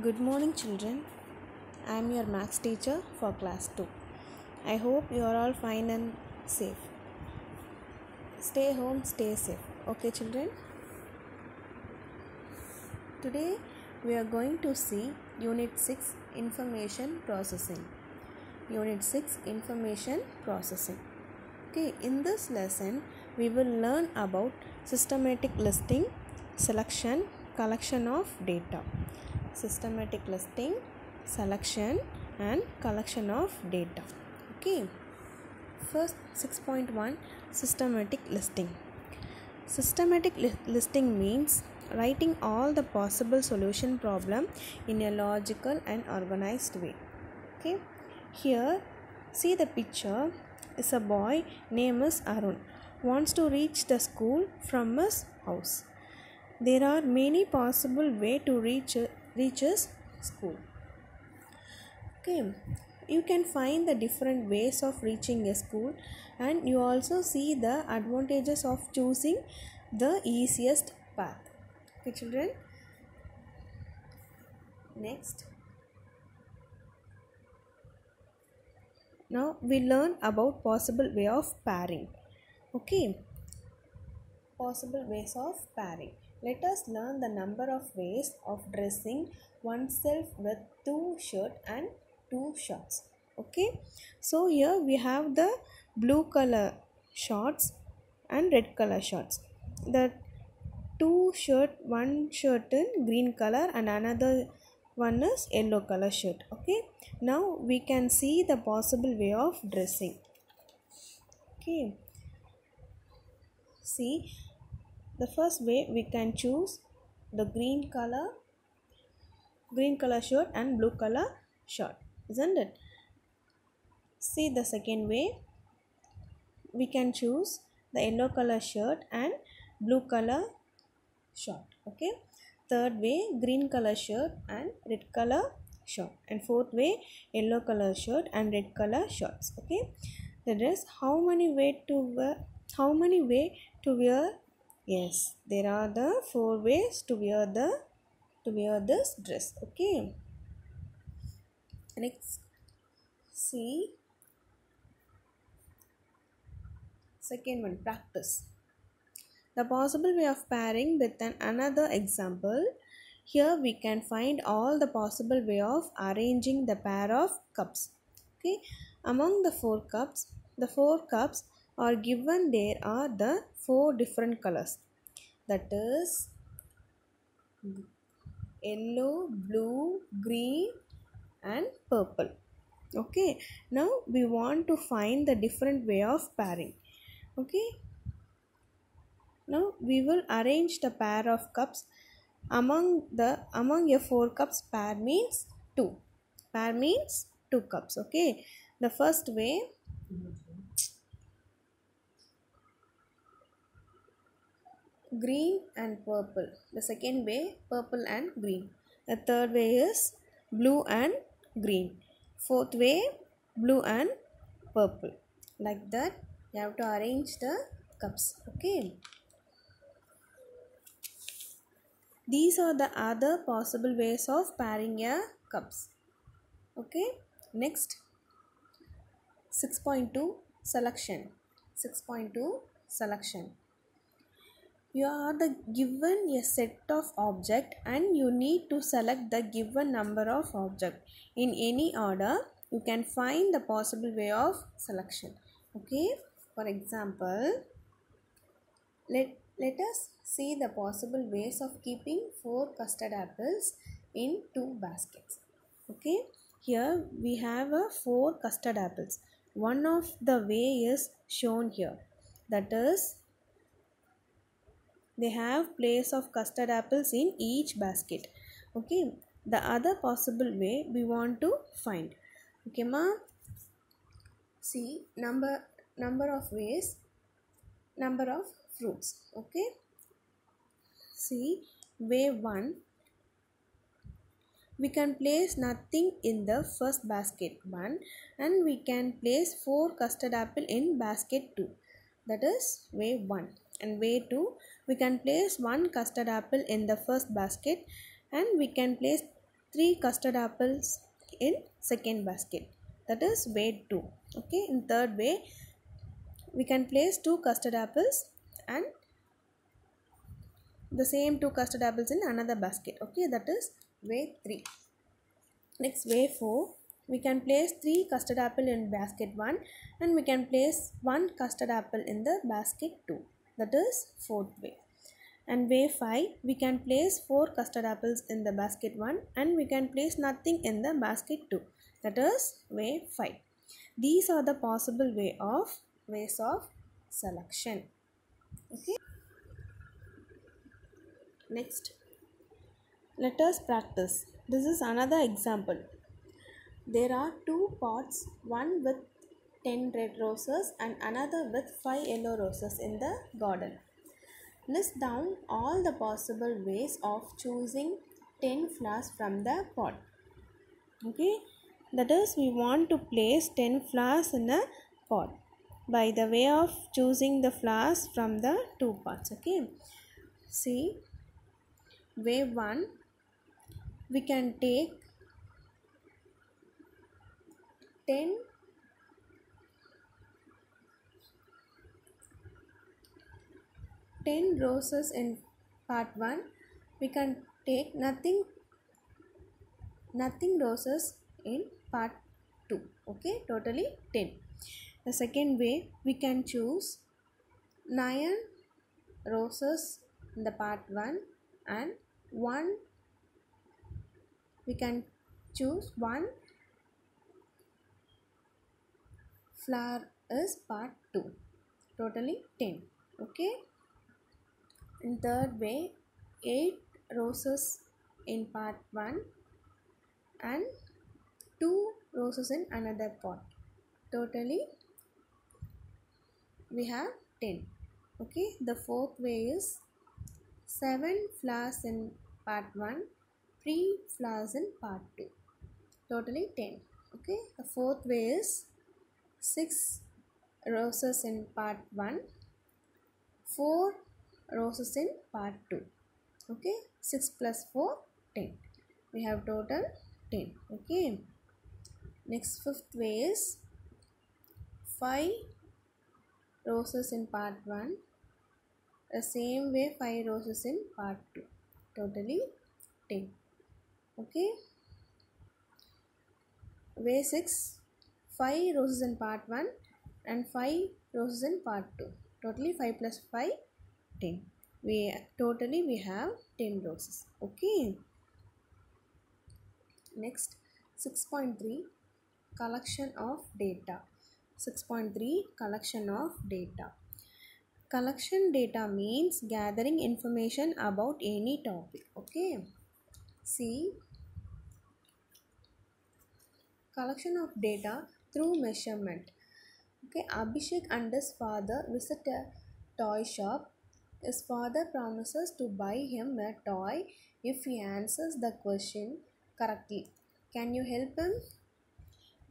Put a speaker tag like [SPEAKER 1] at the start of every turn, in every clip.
[SPEAKER 1] Good morning, children. I am your maths teacher for class 2. I hope you are all fine and safe. Stay home, stay safe. Okay, children? Today we are going to see Unit 6 Information Processing. Unit 6 Information Processing. Okay, in this lesson we will learn about systematic listing, selection, collection of data. Systematic listing, selection and collection of data. Okay, first 6.1 systematic listing. Systematic listing means writing all the possible solution problem in a logical and organized way. Okay, here see the picture is a boy name is Arun wants to reach the school from his house. There are many possible way to reach his school. Okay, you can find the different ways of reaching a school, and you also see the advantages of choosing the easiest path. Okay, children. Next, now we learn about possible way of pairing. Okay, possible ways of pairing. Let us learn the number of ways of dressing oneself with two shirts and two shorts. Okay, so here we have the blue color shorts and red color shorts. The one shirt in green color and another one is yellow color shirt. Okay, now we can see the possible way of dressing. Okay, see, the first way we can choose the green color shirt and blue color shirt, isn't it? See the second way, we can choose the yellow color shirt and blue color shirt. Okay, third way, green color shirt and red color shirt, and fourth way, yellow color shirt and red color shorts. Okay, the dress, how many way to wear? Yes, there are the 4 ways to wear this dress. Okay, next, see second one, practice the possible way of pairing with another example. Here we can find all the possible way of arranging the pair of cups. Okay, among the 4 cups, are given. There are the 4 different colors, that is yellow, blue, green and purple. Okay, now we want to find the different way of pairing. Okay, now we will arrange the pair of cups among your 4 cups. Pair means 2. Pair means 2 cups. Okay, the first way, green and purple. The second way, purple and green. The third way is blue and green. Fourth way, blue and purple. Like that you have to arrange the cups. Okay, these are the other possible ways of pairing your cups. Okay, next 6.2 selection. 6.2 selection. You are given a set of object and you need to select the given number of object in any order. You can find the possible way of selection. Okay, for example, let us see the possible ways of keeping 4 custard apples in 2 baskets. Okay, here we have 4 custard apples. One of the way is shown here, that is they have place of custard apples in each basket. Okay, the other possible way we want to find. Okay ma, see number of ways, number of fruits. Okay, see way 1, we can place nothing in the first basket 1 and we can place 4 custard apple in basket 2, that is way 1. And way 2, we can place 1 custard apple in the first basket and we can place 3 custard apples in second basket. That is way 2. Okay, in third way we can place 2 custard apples and the same 2 custard apples in another basket. Okay, that is way 3. Next, way 4, we can place 3 custard apple in basket 1 and we can place 1 custard apple in the basket 2. That is fourth way. And way 5, we can place 4 custard apples in the basket 1 and we can place nothing in the basket 2. That is way 5. These are the possible ways of selection. Okay. Next, let us practice. This is another example. There are 2 pots, one with 10 red roses and another with 5 yellow roses in the garden. List down all the possible ways of choosing 10 flowers from the pot. Okay, that is, we want to place 10 flowers in a pot by the way of choosing the flowers from the 2 pots. Okay, see, way 1, we can take 10 roses in part 1. We can take nothing roses in part 2. Okay, totally 10. The second way, we can choose 9 roses in the part 1 and we can choose 1 flower is part 2. Totally 10. Okay. In third way, 8 roses in part 1 and 2 roses in another pot. Totally we have 10. Okay, the fourth way is 7 flowers in part 1, 3 flowers in part 2. Totally 10. Okay, the fourth way is 6 roses in part 1, 4 roses in part 2. Okay, 6 plus 4, 10. We have total 10. Okay, next fifth way is 5 roses in part 1, the same way 5 roses in part 2. Totally 10. Okay, way 6, 5 roses in part 1 and 5 roses in part 2. Totally 5 plus 5, 10. We have 10 roses. Okay, next 6.3, collection of data. 6.3, collection of data. Collection data means gathering information about any topic. Okay, see, collection of data through measurement. Okay, Abhishek and his father visit a toy shop. His father promises to buy him a toy if he answers the question correctly. Can you help him?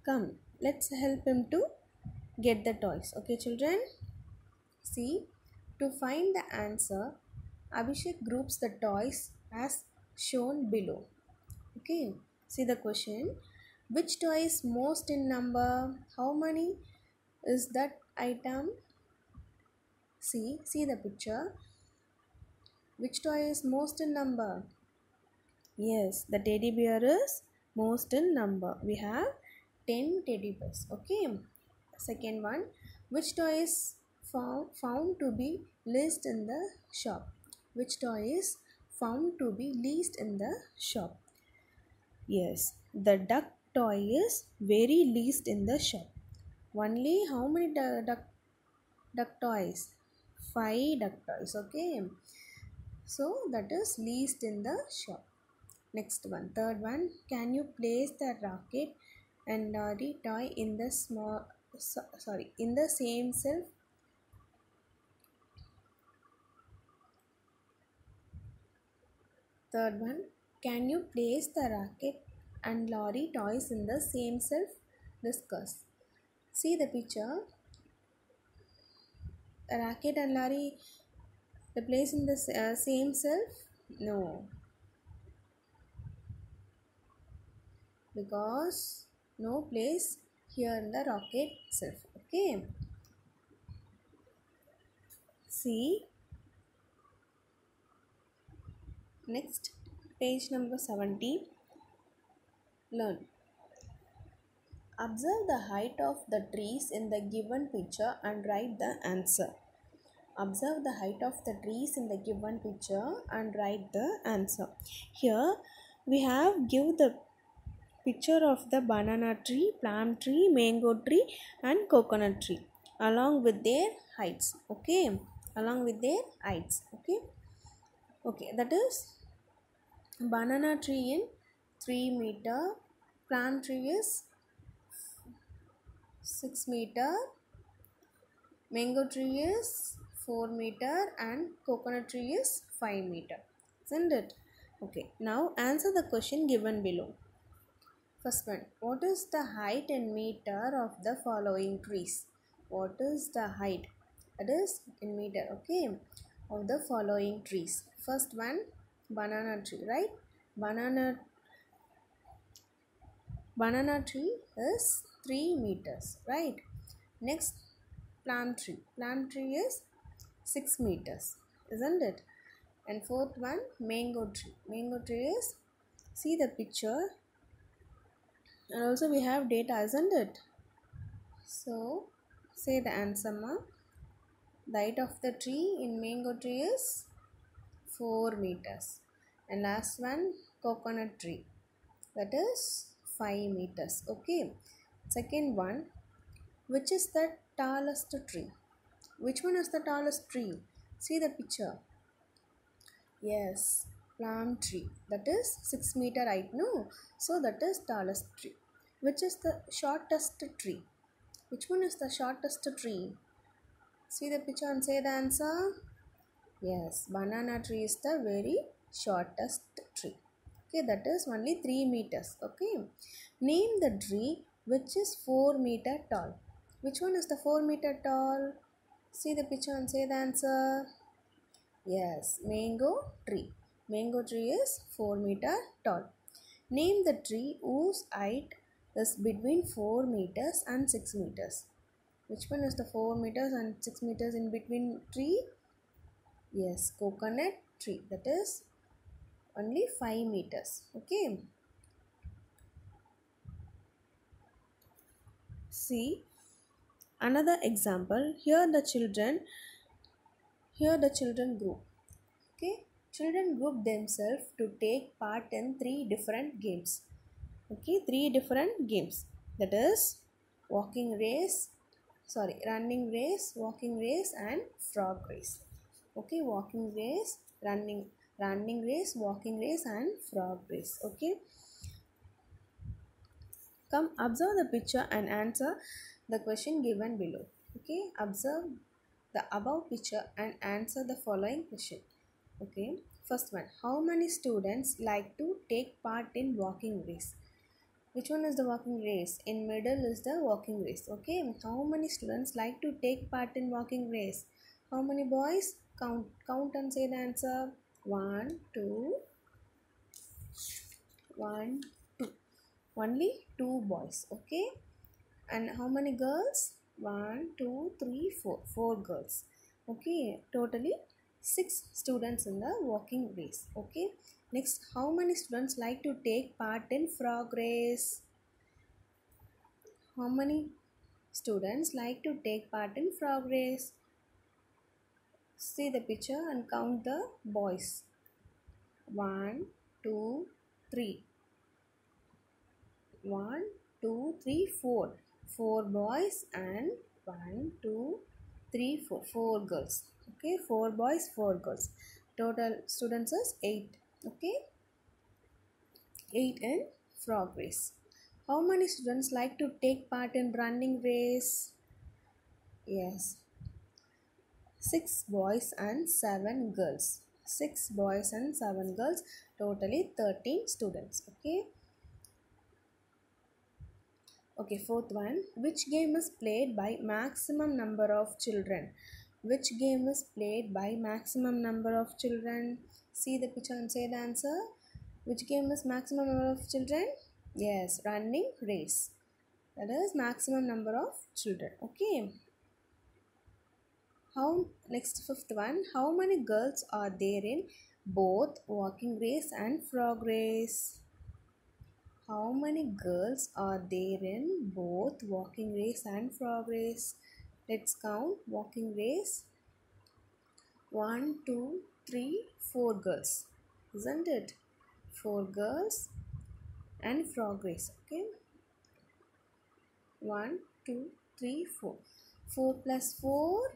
[SPEAKER 1] Come, let's help him to get the toys. Okay, children? See, to find the answer, Abhishek groups the toys as shown below. Okay, see the question. Which toy is most in number? How many is that item? See the picture. Which toy is most in number? Yes, the teddy bear is most in number. We have 10 teddy bears. Okay. Second one, which toy is found to be least in the shop? Which toy is found to be least in the shop? Yes, the duck toy is very least in the shop. Only how many duck toys? 5 duck toys. Okay, so that is least in the shop. Next one, third one, can you place the rocket and lorry toy in the in the same shelf? Third one, can you place the rocket and lorry toys in the same shelf? Discuss. See the picture. A rocket and lorry, the place in the same shelf? No. because no place here in the rocket itself. Okay. See, next page number 70. Learn. Observe the height of the trees in the given picture and write the answer. Observe the height of the trees in the given picture and write the answer. Here we have give the picture of the banana tree, plum tree, mango tree and coconut tree along with their heights. Okay, along with their heights. Okay, that is banana tree in 3 meter, plum tree is 6 meter, mango tree is 4 meter and coconut tree is 5 meter. Isn't it? Okay, now answer the question given below. First one, what is the height in meter of the following trees? What is the height? That is in meter, okay, of the following trees. First one, banana tree, right? Banana tree is 3 meters, right? Next, plum tree. Plum tree is 6 meters, isn't it? And fourth one, mango tree. Mango tree is, see the picture, and also we have data, isn't it? So say the answer, ma. The height of the tree in mango tree is 4 meters. And last one, coconut tree, that is 5 meters. Okay. Second one, which is the tallest tree? Which one is the tallest tree? See the picture. Yes, plum tree, that is 6 meter height, no? So that is tallest tree. Which is the shortest tree? Which one is the shortest tree? See the picture and say the answer. Yes, banana tree is the very shortest tree. Okay, that is only 3 meters. Okay, name the tree which is 4 meter tall. Which one is the 4 meter tall? See the picture and say the answer. Yes, mango tree. Mango tree is 4 meter tall. Name the tree whose height is between 4 meters and 6 meters. Which one is the 4 meters and 6 meters in between tree? Yes, coconut tree. That is only 5 meters. Okay. See another example. Here the children group. Okay. Children group themselves to take part in 3 different games. Okay, 3 different games. That is running race, walking race and frog race. Okay, walking race, running race, walking race and frog race. Okay, come observe the picture and answer the question given below. Okay, observe the above picture and answer the following question. Okay, first one, how many students like to take part in walking race? Which one is the walking race? In middle is the walking race. Okay, how many students like to take part in walking race? How many boys? Count and say the answer. 1 2 1 2. Only 2 boys. Okay, and how many girls? 1 2 3 4. 4 girls. Okay, totally 6 students in the walking race. Okay, next, how many students like to take part in frog race? How many students like to take part in frog race? See the picture and count the boys. 1 2 3. 1 2 3 4. 4 boys and 1 2 3 4. 4 girls. Okay, 4 boys, 4 girls. Total students is 8. Okay, 8 in frog race. How many students like to take part in running race? Yes, 6 boys and 7 girls. 6 boys and 7 girls, totally 13 students. Okay, fourth one, which game is played by maximum number of children? Which game is played by maximum number of children? See the picture and say the answer. Which game is maximum number of children? Yes, running race. That is maximum number of children. Okay. How next fifth one? How many girls are there in both walking race and frog race? How many girls are there in both walking race and frog race? Let's count walking race. 1, 2, 3, 4 girls. Isn't it? 4 girls and frog race. Okay. 1, 2, 3, 4. 4 plus 4,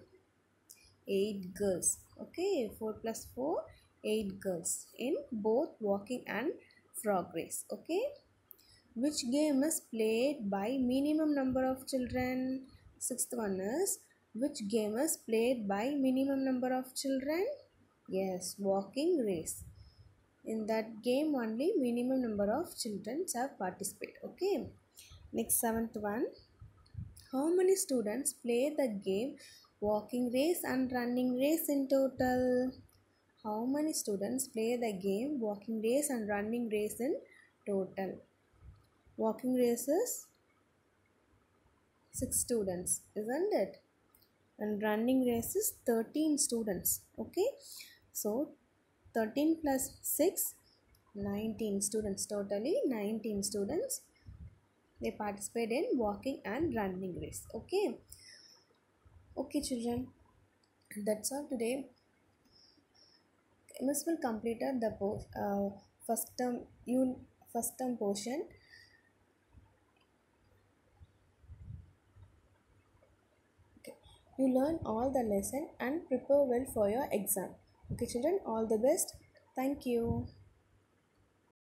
[SPEAKER 1] 8 girls. Okay. 4 plus 4, 8 girls in both walking and frog race. Okay. Which game is played by minimum number of children? Sixth one is, which game is played by minimum number of children? Yes, walking race. In that game only minimum number of children have participated. Okay. Next seventh one. How many students play the game walking race and running race in total? How many students play the game walking race and running race in total? Walking races 6 students, isn't it? And running races 13 students. Okay, so 13 plus 6, 19 students. Totally 19 students, they participate in walking and running race. Okay. Okay children, that's all today. Miss will completed the first term portion. You learn all the lesson and prepare well for your exam. Okay children, all the best. Thank you.